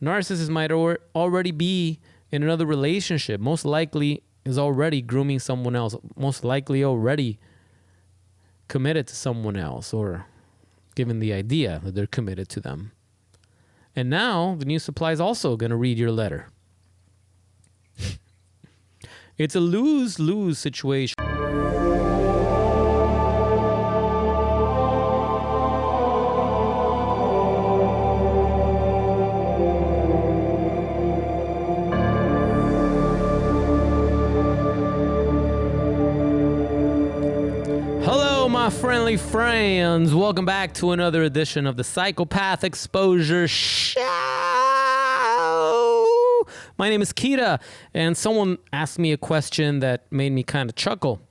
Narcissist might already be in another relationship. Most likely is already grooming someone else. Most likely already committed to someone else, or given the idea that they're committed to them. And now the new supply is also going to read your letter. It's a lose-lose situation. Friendly friends, welcome back to another edition of the Psychopath Exposure Show. My name is Kita, and someone asked me a question that made me kind of chuckle.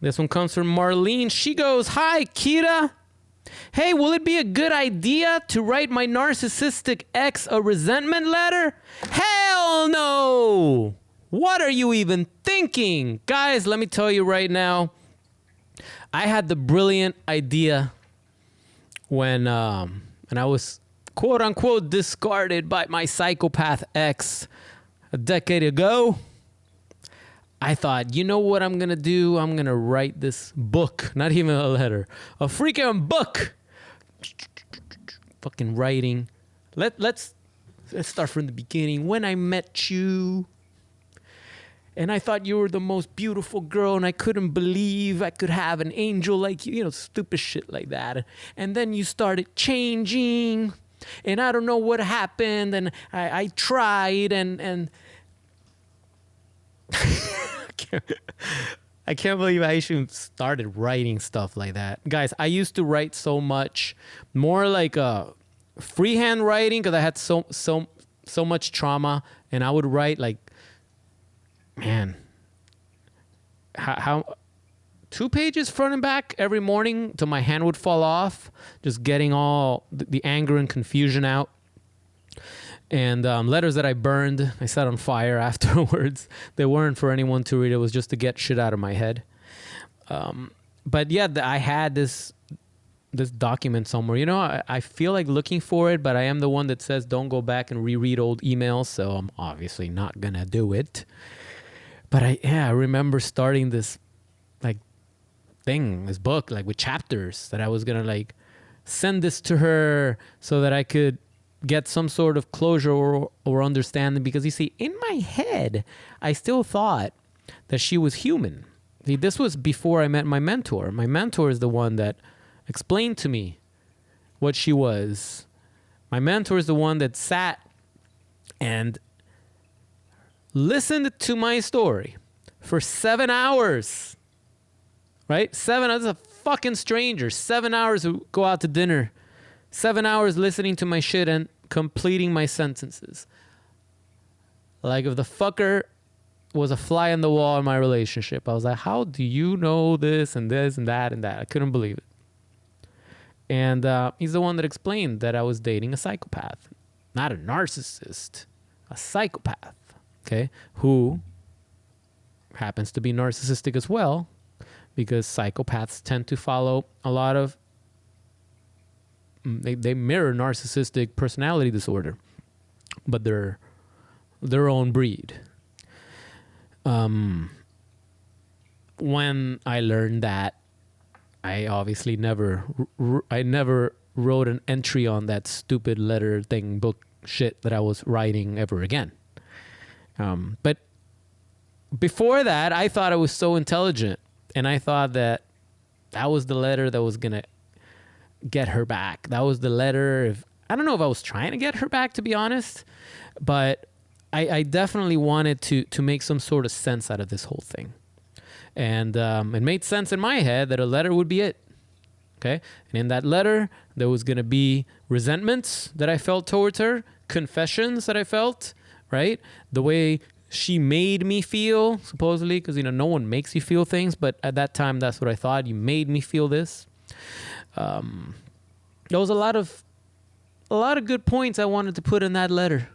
This one comes from Marlene. She goes, "Hi, Kita. Hey, will it be a good idea to write my narcissistic ex a resentment letter? Hell no! What are you even thinking? Guys, let me tell you right now, I had the brilliant idea when I was quote unquote discarded by my psychopath ex a decade ago. I thought, you know what I'm going to do? I'm going to write this book, not even a letter, a freaking book. Fucking writing. Let's start from the beginning. When I met you, and I thought you were the most beautiful girl, and I couldn't believe I could have an angel like you, stupid shit like that. And then you started changing, and I don't know what happened, and I tried, and I can't believe I actually started writing stuff like that. Guys, I used to write so much, more like freehand writing, because I had so much trauma, and I would write like, man, how 2 pages front and back every morning till my hand would fall off, just getting all the anger and confusion out. And letters that I burned, I set on fire afterwards. They weren't for anyone to read. It was just to get shit out of my head. But yeah, I had this document somewhere. I feel like looking for it, but I am the one that says don't go back and reread old emails, so I'm obviously not gonna do it. But I remember starting this this book, with chapters, that I was gonna send this to her so that I could get some sort of closure or understanding. Because you see, in my head, I still thought that she was human. See, this was before I met my mentor. My mentor is the one that explained to me what she was. My mentor is the one that sat and listened to my story for 7 hours, right? 7 hours, a fucking stranger. 7 hours to go out to dinner. 7 hours listening to my shit and completing my sentences. Like if the fucker was a fly on the wall in my relationship. I was like, how do you know this and this and that and that? I couldn't believe it. And he's the one that explained that I was dating a psychopath. Not a narcissist, a psychopath. Okay, who happens to be narcissistic as well, because psychopaths tend to follow a lot of, they mirror narcissistic personality disorder, but they're their own breed. When I learned that, I obviously never wrote an entry on that stupid letter thing book shit that I was writing ever again. But before that, I thought I was so intelligent, and I thought that was the letter that was going to get her back. That was the letter. I don't know if I was trying to get her back, to be honest, but I definitely wanted to make some sort of sense out of this whole thing. And it made sense in my head that a letter would be it. Okay? And in that letter, there was going to be resentments that I felt towards her, confessions that I felt, right? The way she made me feel, supposedly, because, no one makes you feel things, but at that time, that's what I thought. You made me feel this. There was a lot of good points I wanted to put in that letter.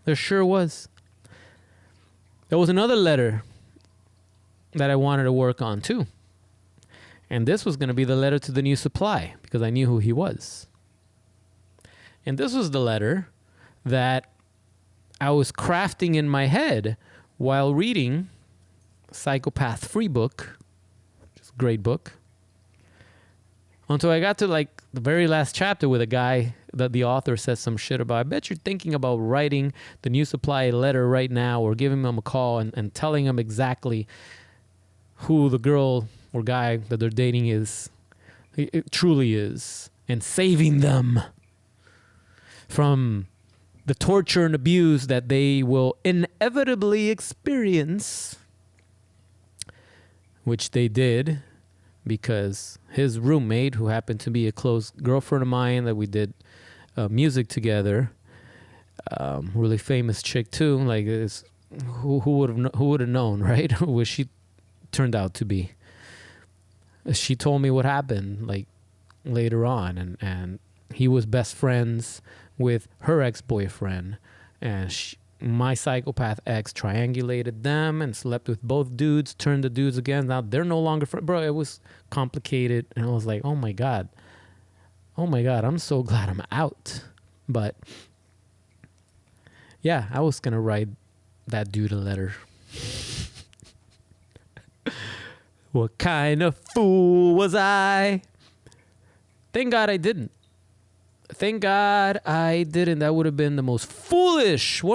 There sure was. There was another letter that I wanted to work on too. And this was going to be the letter to the new supply, because I knew who he was. And this was the letter that I was crafting in my head while reading Psychopath Free book, which is a great book, until I got to like the very last chapter with a guy that the author says some shit about. I bet you're thinking about writing the New Supply a letter right now, or giving them a call and telling them exactly who the girl or guy that they're dating is, it truly is, and saving them from the torture and abuse that they will inevitably experience, which they did, because his roommate, who happened to be a close girlfriend of mine that we did music together, really famous chick too, like is who would have known, right? Who she turned out to be. She told me what happened like later on, and he was best friends with her ex-boyfriend, and my psychopath ex triangulated them and slept with both dudes, turned the dudes again. Now they're no longer friends. Bro, it was complicated. And I was like, oh my God, I'm so glad I'm out. But yeah, I was going to write that dude a letter. What kind of fool was I? Thank God I didn't. That would have been one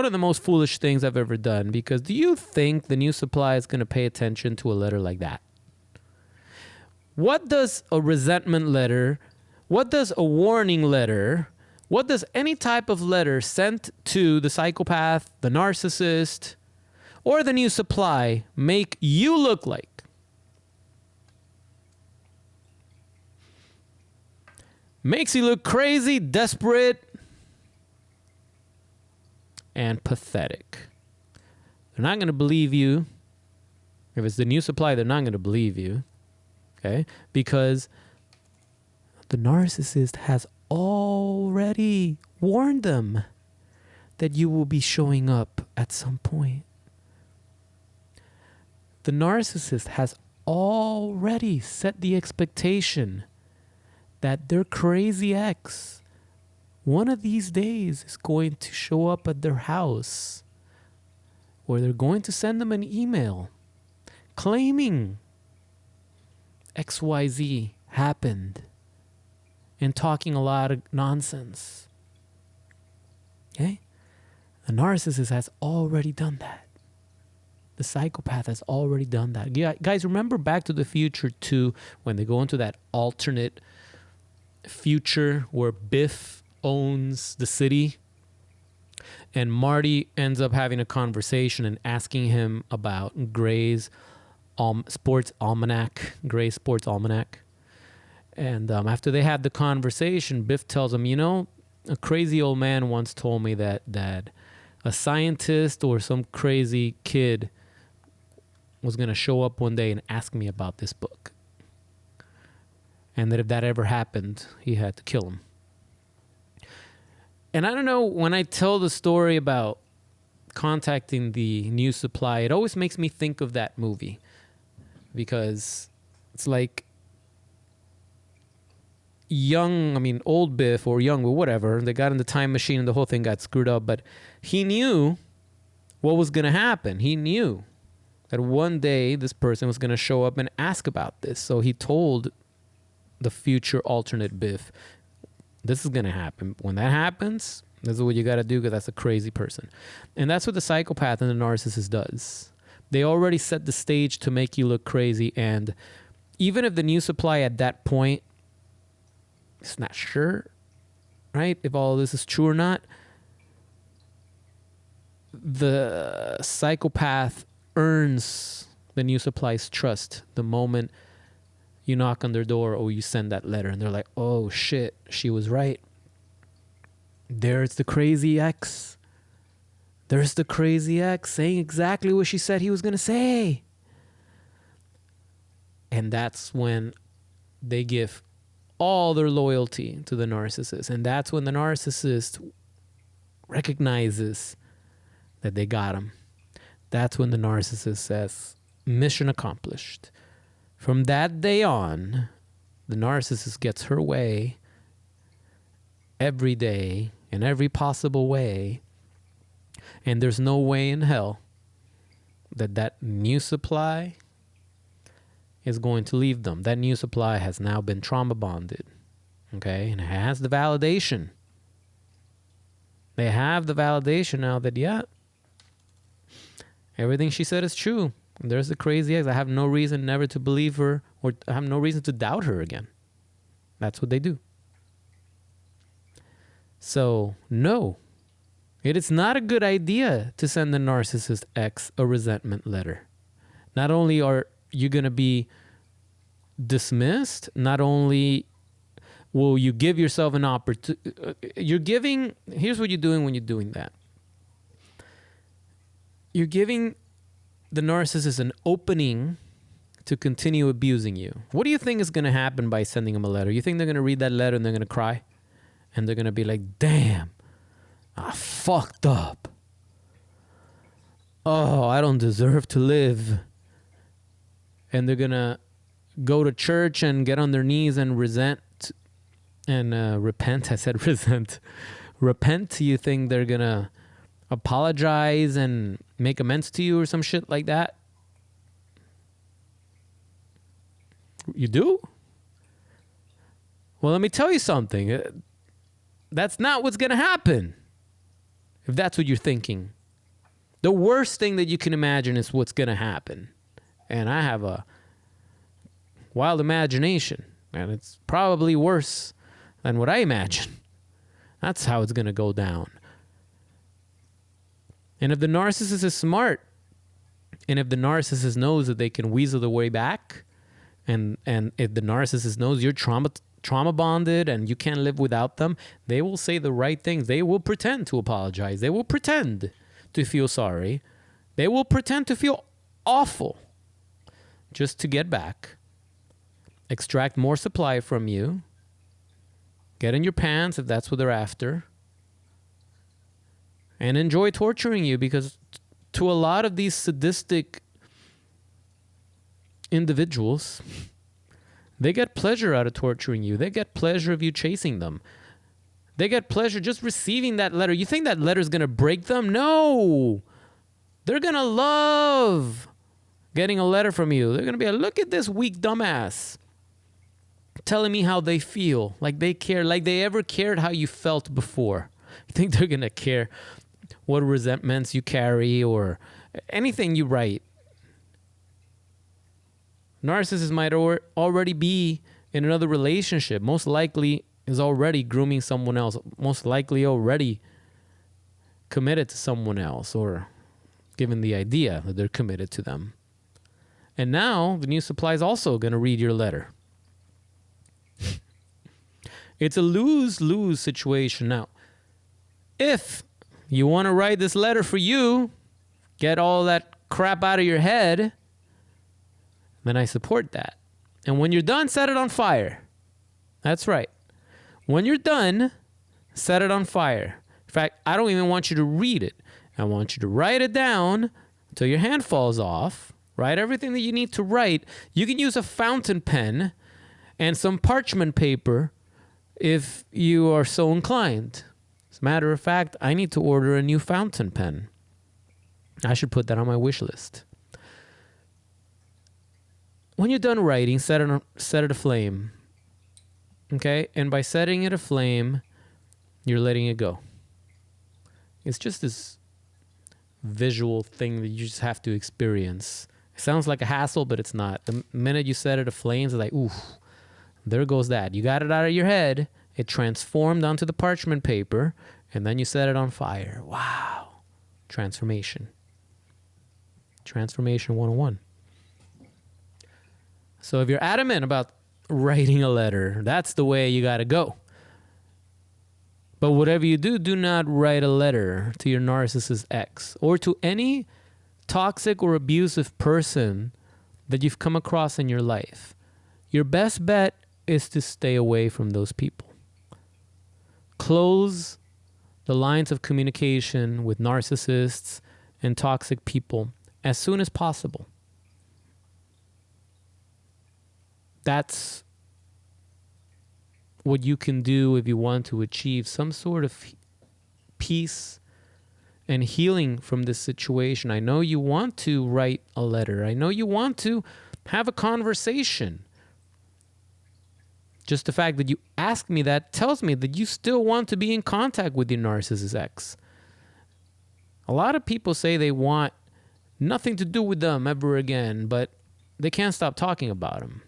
of the most foolish things I've ever done. Because do you think the New Supply is going to pay attention to a letter like that? What does a resentment letter, what does a warning letter, what does any type of letter sent to the psychopath, the narcissist, or the New Supply make you look like? Makes you look crazy, desperate, and pathetic. They're not going to believe you. If it's the New Supply, they're not going to believe you. Okay? Because the narcissist has already warned them that you will be showing up at some point. The narcissist has already set the expectation that their crazy ex, one of these days, is going to show up at their house, or they're going to send them an email claiming XYZ happened and talking a lot of nonsense. Okay? The narcissist has already done that. The psychopath has already done that. Yeah, guys, remember Back to the Future 2 when they go into that alternate future where Biff owns the city and Marty ends up having a conversation and asking him about Gray's sports almanac. And after they had the conversation, Biff tells him, you know, a crazy old man once told me that a scientist or some crazy kid was going to show up one day and ask me about this book. And that if that ever happened, he had to kill him. And I don't know, when I tell the story about contacting the New Supply, it always makes me think of that movie. Because it's like old Biff or young, or whatever, they got in the time machine and the whole thing got screwed up. But he knew what was going to happen. He knew that one day this person was going to show up and ask about this. So he told the future alternate Biff, this is going to happen. When that happens, this is what you got to do, because that's a crazy person. And that's what the psychopath and the narcissist does. They already set the stage to make you look crazy. And even if the New Supply at that point is not sure, right, if all this is true or not, the psychopath earns the New Supply's trust the moment you knock on their door or you send that letter, and they're like, oh shit, she was right. There's the crazy ex. There's the crazy ex saying exactly what she said he was going to say. And that's when they give all their loyalty to the narcissist. And that's when the narcissist recognizes that they got him. That's when the narcissist says, mission accomplished. From that day on, the narcissist gets her way every day in every possible way And there's no way in hell that new supply is going to leave them. That new supply has now been trauma bonded. Okay? And it has the validation. They have the validation now that, yeah, everything she said is true. There's the crazy ex. I have no reason never to believe her, or I have no reason to doubt her again. That's what they do. So, no, it is not a good idea to send the narcissist ex a resentment letter. Not only are you going to be dismissed, not only will you give yourself an opportunity, here's what you're doing when you're doing that. You're giving the narcissist an opening to continue abusing you. What do you think is going to happen by sending them a letter? You think they're going to read that letter and they're going to cry? And they're going to be like, damn, I fucked up. Oh, I don't deserve to live. And they're going to go to church and get on their knees and repent. I said resent. Repent. You think they're going to apologize and make amends to you or some shit like that? You do? Well, let me tell you something. That's not what's going to happen. If that's what you're thinking. The worst thing that you can imagine is what's going to happen. And I have a wild imagination. And it's probably worse than what I imagine. That's how it's going to go down. And if the narcissist is smart, and if the narcissist knows that they can weasel their way back, and if the narcissist knows you're trauma bonded and you can't live without them, they will say the right things. They will pretend to apologize. They will pretend to feel sorry. They will pretend to feel awful just to get back, extract more supply from you, get in your pants if that's what they're after, and enjoy torturing you, because to a lot of these sadistic individuals, they get pleasure out of torturing you. They get pleasure of you chasing them. They get pleasure just receiving that letter. You think that letter is going to break them? No. They're going to love getting a letter from you. They're going to be like, look at this weak dumbass telling me how they feel, like they care, like they ever cared how you felt before. You think they're going to care what resentments you carry or anything you write? Narcissist might already be in another relationship. Most likely is already grooming someone else. Most likely already committed to someone else, or given the idea that they're committed to them. And now the new supply is also going to read your letter. It's a lose-lose situation. Now, if you want to write this letter for you, get all that crap out of your head, then I support that. And when you're done, set it on fire. That's right. When you're done, set it on fire. In fact, I don't even want you to read it. I want you to write it down until your hand falls off. Write everything that you need to write. You can use a fountain pen and some parchment paper if you are so inclined. As a matter of fact, I need to order a new fountain pen. I should put that on my wish list. When you're done writing, set it aflame. Okay? And by setting it aflame, you're letting it go. It's just this visual thing that you just have to experience. It sounds like a hassle, but it's not. The minute you set it aflame, it's like, ooh, there goes that. You got it out of your head. It transformed onto the parchment paper, and then you set it on fire. Wow. Transformation. Transformation 101. So if you're adamant about writing a letter, that's the way you got to go. But whatever you do, do not write a letter to your narcissist ex or to any toxic or abusive person that you've come across in your life. Your best bet is to stay away from those people. Close the lines of communication with narcissists and toxic people as soon as possible. That's what you can do if you want to achieve some sort of peace and healing from this situation. I know you want to write a letter. I know you want to have a conversation. Just the fact that you ask me that tells me that you still want to be in contact with your narcissist ex. A lot of people say they want nothing to do with them ever again, but they can't stop talking about them.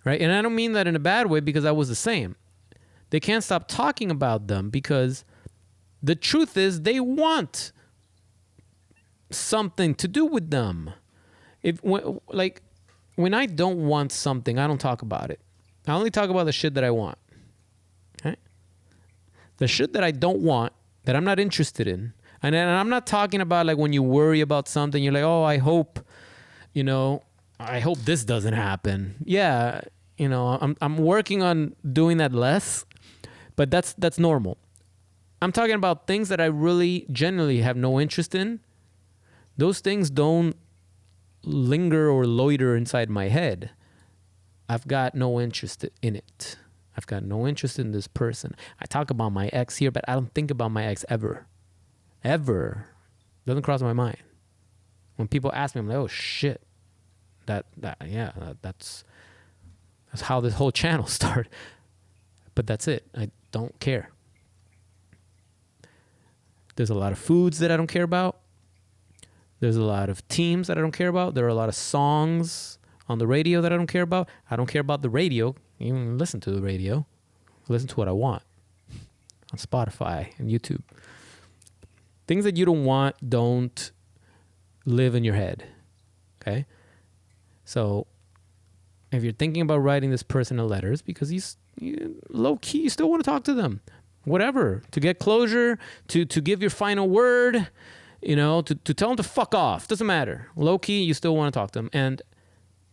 Right? And I don't mean that in a bad way, because I was the same. They can't stop talking about them because the truth is they want something to do with them. When I don't want something, I don't talk about it. I only talk about the shit that I want. Okay? The shit that I don't want, that I'm not interested in. And I'm not talking about like when you worry about something, you're like, oh, I hope this doesn't happen. Yeah, I'm working on doing that less, but that's normal. I'm talking about things that I really genuinely have no interest in. Those things don't linger or loiter inside my head. I've got no interest in it. I've got no interest in this person. I talk about my ex here, but I don't think about my ex ever. Ever. Doesn't cross my mind. When people ask me, I'm like, oh shit. That's how this whole channel started. But that's it. I don't care. There's a lot of foods that I don't care about. There's a lot of teams that I don't care about. There are a lot of songs on the radio that I don't care about. I don't care about the radio. Even listen to the radio. Listen to what I want on Spotify and YouTube. Things that you don't want don't live in your head. Okay? So if you're thinking about writing this person a letter, it's because you low key, you still want to talk to them. Whatever. To get closure, to give your final word, to tell them to fuck off. Doesn't matter. Low key, you still want to talk to them. And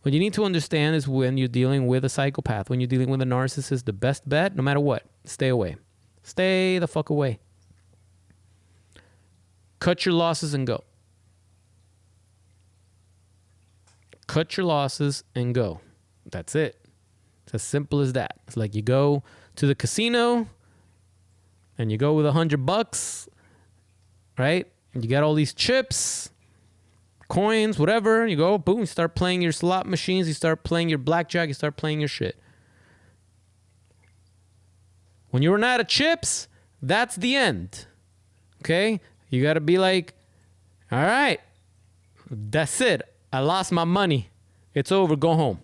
what you need to understand is when you're dealing with a psychopath, when you're dealing with a narcissist, the best bet, no matter what, stay away. Stay the fuck away. Cut your losses and go. Cut your losses and go. That's it. It's as simple as that. It's like you go to the casino and you go with $100, right? And you got all these chips, coins, whatever. You go, boom, you start playing your slot machines. You start playing your blackjack. You start playing your shit. When you run out of chips, that's the end. Okay? You got to be like, all right, that's it. I lost my money. It's over. Go home.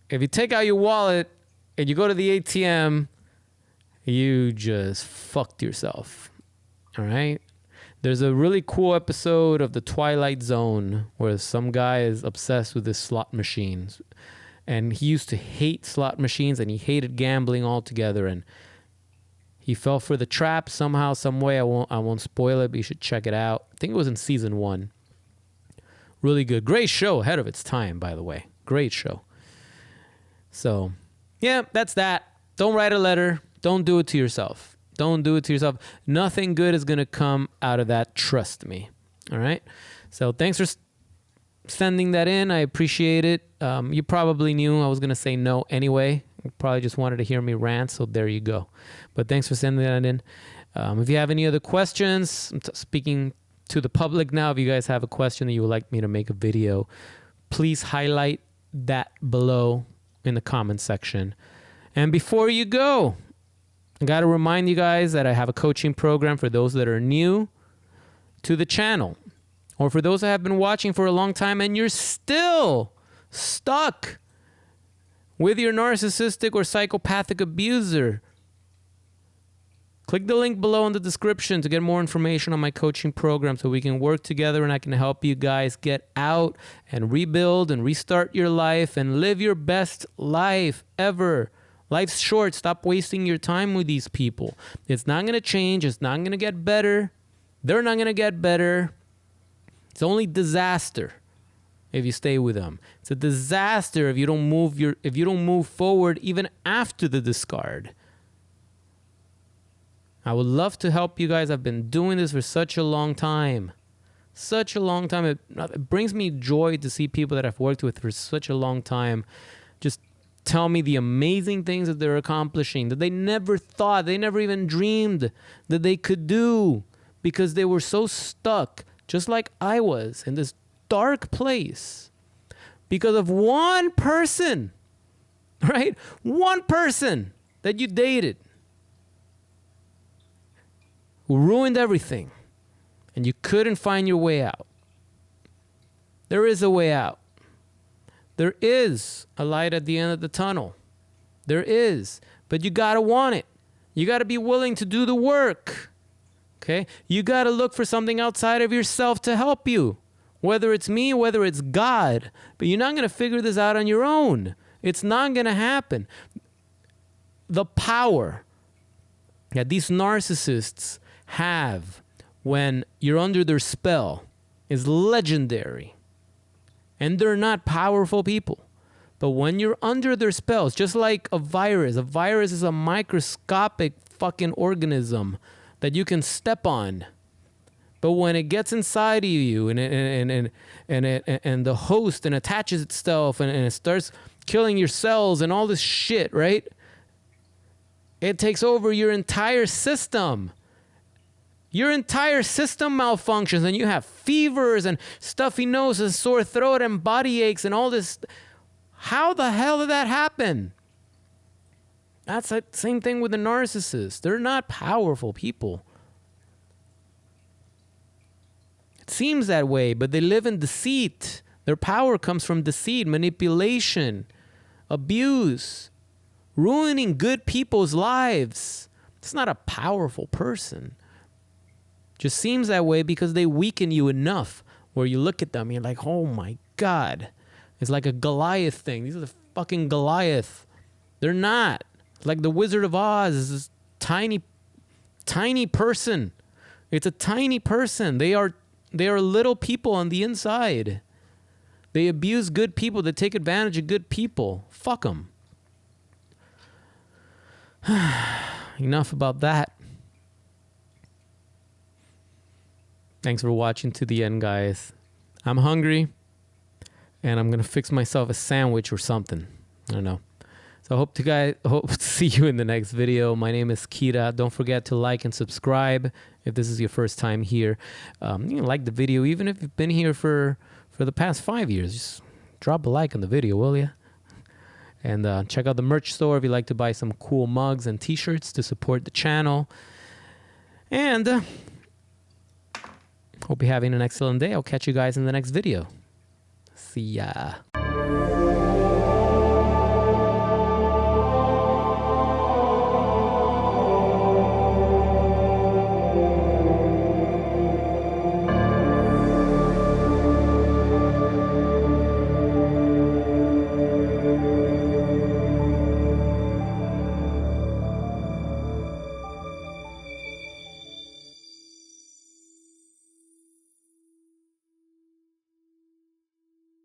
If you take out your wallet and you go to the ATM, you just fucked yourself. All right? There's a really cool episode of The Twilight Zone where some guy is obsessed with his slot machines. And he used to hate slot machines and he hated gambling altogether. And he fell for the trap somehow, some way. I won't spoil it, but you should check it out. I think it was in season 1. Really good. Great show. Ahead of its time, by the way. Great show. So, yeah, that's that. Don't write a letter. Don't do it to yourself. Don't do it to yourself. Nothing good is going to come out of that. Trust me. All right? So thanks for sending that in. I appreciate it. You probably knew I was going to say no anyway. You probably just wanted to hear me rant, so there you go. But thanks for sending that in. If you have any other questions, I'm speaking to the public now. If you guys have a question that you would like me to make a video, please highlight that below in the comment section. And before you go, I got to remind you guys that I have a coaching program for those that are new to the channel, or for those that have been watching for a long time and you're still stuck with your narcissistic or psychopathic abuser. Click the link below in the description to get more information on my coaching program so we can work together and I can help you guys get out and rebuild and restart your life and live your best life ever. Life's short. Stop wasting your time with these people. It's not going to change. It's not going to get better. They're not going to get better. It's only disaster if you stay with them. It's a disaster if you don't move forward even after the discard. I would love to help you guys. I've been doing this for such a long time. Such a long time. It brings me joy to see people that I've worked with for such a long time just tell me the amazing things that they're accomplishing, that they never thought, they never even dreamed that they could do, because they were so stuck, just like I was, in this dark place because of one person, right? One person that you dated who ruined everything, and you couldn't find your way out. There is a way out. There is a light at the end of the tunnel. There is. But you got to want it. You got to be willing to do the work. Okay? You got to look for something outside of yourself to help you. Whether it's me, whether it's God. But you're not going to figure this out on your own. It's not going to happen. The power that these narcissists have when you're under their spell is legendary. And they're not powerful people. But when you're under their spells, just like a virus is a microscopic fucking organism that you can step on. But when it gets inside of you and the host and attaches itself and it starts killing your cells and all this shit, right? It takes over your entire system. Your entire system malfunctions and you have fevers and stuffy nose and sore throat and body aches and all this. How the hell did that happen? That's the same thing with the narcissists. They're not powerful people. It seems that way, but they live in deceit. Their power comes from deceit, manipulation, abuse, ruining good people's lives. It's not a powerful person. Just seems that way because they weaken you enough where you look at them and you're like, oh my God. It's like a Goliath thing. These are the fucking Goliath. They're not. It's like the Wizard of Oz is this tiny person. It's a tiny person. They are little people on the inside. They abuse good people. They take advantage of good people. Fuck them. Enough about that. Thanks for watching to the end, guys. I'm hungry, and I'm gonna fix myself a sandwich or something. I don't know. So hope to see you in the next video. My name is Kira. Don't forget to like and subscribe if this is your first time here. You can like the video even if you've been here for the past 5 years. Just drop a like on the video, will you? And check out the merch store if you'd like to buy some cool mugs and t-shirts to support the channel. And hope you're having an excellent day. I'll catch you guys in the next video. See ya.